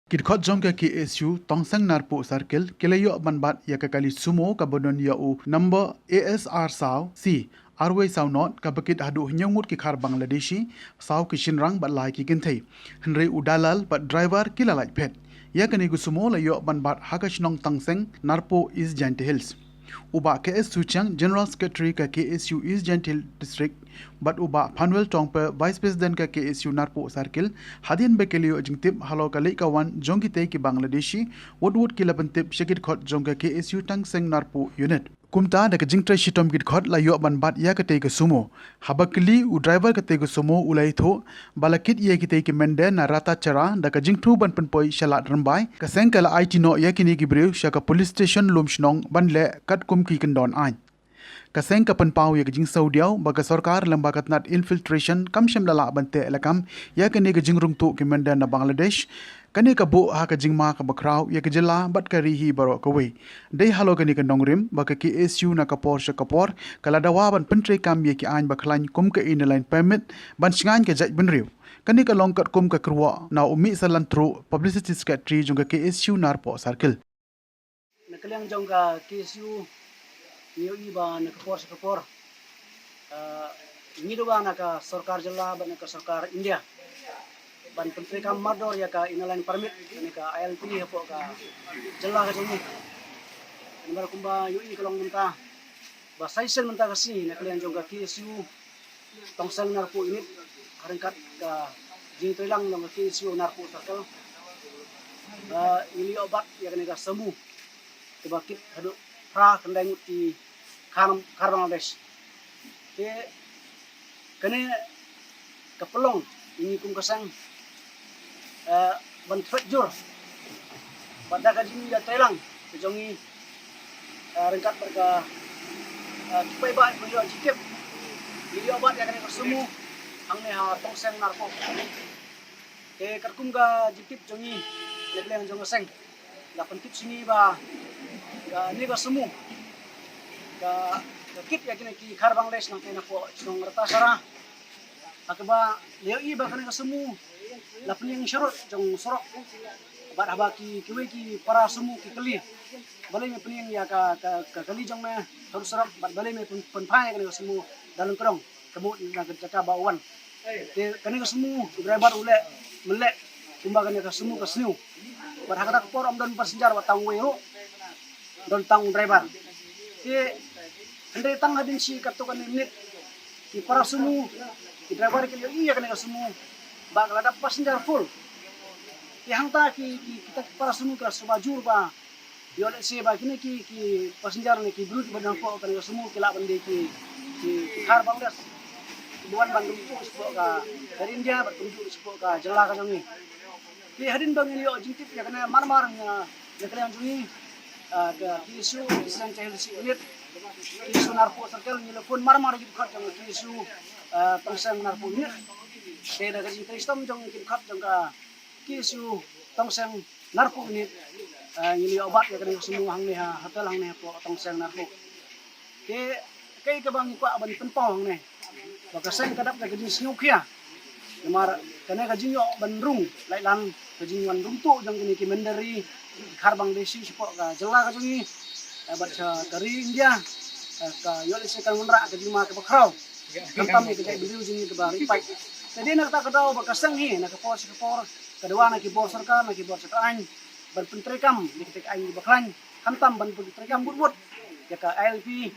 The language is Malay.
Kit khot jong ka KSU tongsang narpo circle kelayo banbat ya ka kali sumo ka bonon ya u number ASR saw C arway saw not ka bakit hadu nyongut ki khar Bangladeshi saw ki shinrang bat lai ki kinthei henry udalal bat driver kilalai phet ya kani gu sumo la yo banbat hakashnong tongsang narpo is Giant Hills uba KS Suchang General Secretary ka KSU East Gentil District but uba Panwell Tongpe Vice President ka KSU Narpo Circle hadin bekelio jingtip halo kali kawan jongkite ki Bangladeshi woodwood ki lapentip shekit khot jongka KSU Tangseng Narpo Unit kumta da jingtre shitom git khot la yo ban bat ya kate ke sumo habakli u driver kate ke sumo ulai tho balakit ye kite ki mende na rata chara da jingtu ban penpoi shalat rambai ka sengkala IT no yakini ki brew shaka police station lumshnong banle kat kum ki kendon ain kaseng kapan pau ya jing saudiau baga sarkar lembaga nat infiltration kam shem lala bante elakam ya kene ke jing rungtu ki menda na Bangladesh kane ka bu ha ka jing ma ka bakrau ya ke jela bat ka rihi baro ka we dei halo kane ka nongrim baga ki SU na ka kapor kala dawa ban pentre kam ya ki ain baklan kum ka inline permit ban singan ke jaj benriu kane ka longkat kum ka kruwa na umi salantro publicity secretary jung ka KSU narpo circle nakaliang jongga KSU niyo iba nakapor ini doang naka sarkar jela ban naka sarkar India ban pentri kam mador ya ka inalan permit naka ILP hapo ka jela ka jeni nomor kumba yu i kalong menta ba saisen menta kasi nakaliang jongga KSU tongsang narpo unit haringkat ka jing toilang ng KSU narpo circle ini obat ya naka semu tebakit hadu pra kendai nguti kar Bangladesh ke kene kapelong ini kum kasang ban trajur pada kaji ya telang kejongi rengkat berka kipai ba beliau jikip ini obat yang kene kersemu ang ne ha tongseng narko ke karkum ga jikip jongi lebleng jong seng la pentip sini ba ni ga semu ka kit ya kini ki khar Bangladesh nang kena po nong rata sara akaba leo i ba kana semu la pening syarut jong sorok ba haba ki kiwe ki para semu ki kali balai me pening ya ka kali jong me harus sorok ba balai me pun pai kana semu dalam kerong kemu na kerja bawan te kana semu driver ule melek kumba kana semu ka sniu ba hakata por am don passenger wa tangwe ro don tang driver te Andai tang hadin si katukan minit ki para semu ki driver ki iya kana semu ba kala passenger full ki hangta ki kita para semu ka subajur ba yo le se ba kini ki passenger ni ki brut badang po kana semu kila bande ki khar Bangladesh buan bandung tu sepo ka dari India bertunjuk sepo ka jela ka jangi ki hadin bang yo jingtip ya kana mar-mar nya kalian jungi ka isu isan cahil si unit KSU narpo circle telepon mar-mar gitu kat jang KSU tongseng narpo unit saya dah kasi kristom jang gitu kat jang ka KSU tongseng narpo unit ini obat ya kan semua hang ni hotel hang ni po tongseng narpo ke kai ka bang ko ban penpau hang ni baka seng kadap ka jadi snyukia namar kana ka jinyo ban rung lai lan ka jinwan rung tu jang kini kimendari khar Bangladeshi sipo ka jela ka jungi baca dari India ka yo se kan munra ka lima ka bakraw kantam ni ka beliau jini ka bari pai jadi nak ta ka daw bakasang hi nak por kedua nak bor sarkar nak bor sarkar ban pentrekam ni ka ai baklan kantam ban pentrekam but ya ka ILP